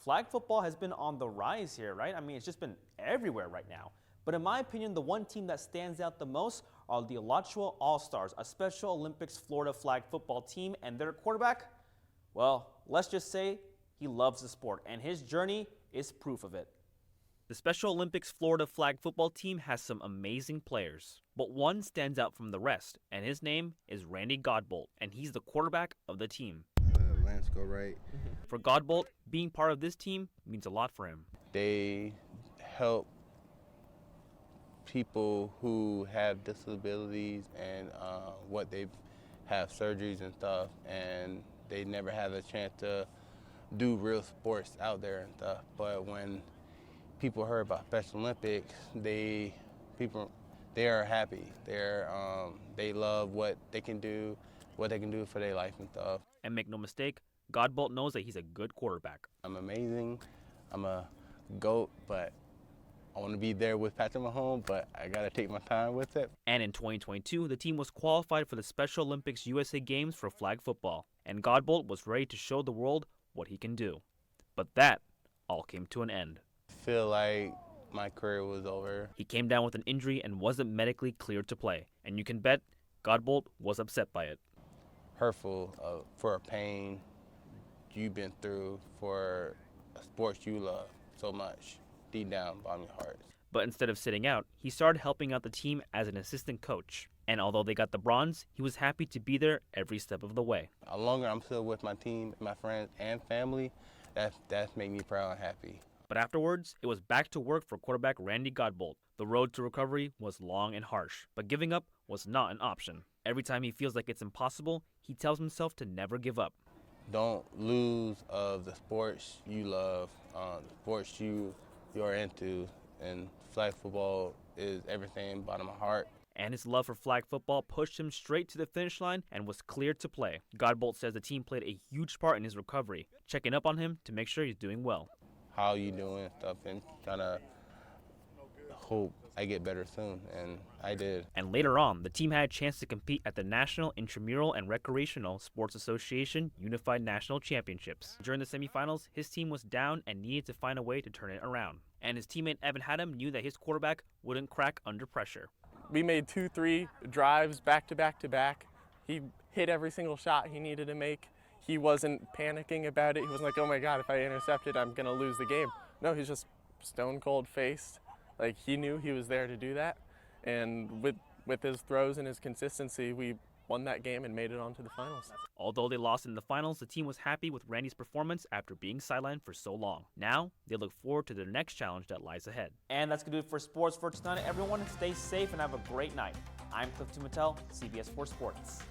flag football has been on the rise here, right? I mean, it's just been everywhere right now. But in my opinion, the one team that stands out the most are the Alachua All-Stars, a Special Olympics Florida flag football team, and their quarterback, well, let's just say he loves the sport, and his journey is proof of it. The Special Olympics Florida flag football team has some amazing players, but one stands out from the rest, and his name is Randy Godbolt, and he's the quarterback of the team. Lance go right. For Godbolt, being part of this team means a lot for him. They help people who have disabilities and what they have surgeries and stuff, and they never have a chance to do real sports out there and stuff. But when people heard about Special Olympics, they are happy. They love what they can do for their life and stuff. And make no mistake, Godbolt knows that he's a good quarterback. I'm amazing. I'm a GOAT, but I want to be there with Patrick Mahomes, but I got to take my time with it. And in 2022, the team was qualified for the Special Olympics USA Games for flag football, and Godbolt was ready to show the world what he can do. But that all came to an end. I feel like my career was over. He came down with an injury and wasn't medically cleared to play, and you can bet Godbolt was upset by it. Hurtful for a pain you've been through for a sport you love so much, deep down bottom of your heart. But instead of sitting out, he started helping out the team as an assistant coach. And although they got the bronze, he was happy to be there every step of the way. The longer I'm still with my team, my friends, and family, that's made me proud and happy. But afterwards, it was back to work for quarterback Randy Godbolt. The road to recovery was long and harsh, but giving up was not an option. Every time he feels like it's impossible, he tells himself to never give up. Don't lose of the sports you love, the sports you're into, and flag football is everything bottom of my heart. And his love for flag football pushed him straight to the finish line and was cleared to play. Godbolt says the team played a huge part in his recovery, checking up on him to make sure he's doing well. How you doing stuff, and trying to hope I get better soon, and I did. And later on, the team had a chance to compete at the National Intramural and Recreational Sports Association Unified National Championships. During the semifinals, his team was down and needed to find a way to turn it around. And his teammate Evan Haddam knew that his quarterback wouldn't crack under pressure. We made 2-3 drives back to back to back. He hit every single shot he needed to make. He wasn't panicking about it. He wasn't like, oh my God, if I intercept it, I'm gonna lose the game. No, he's just stone cold faced. Like, he knew he was there to do that. And with his throws and his consistency, we won that game and made it onto the finals. Although they lost in the finals, the team was happy with Randy's performance after being sidelined for so long. Now, they look forward to their next challenge that lies ahead. And that's going to do it for Sports for tonight. Everyone, stay safe and have a great night. I'm Clifton Mattel, CBS 4 Sports.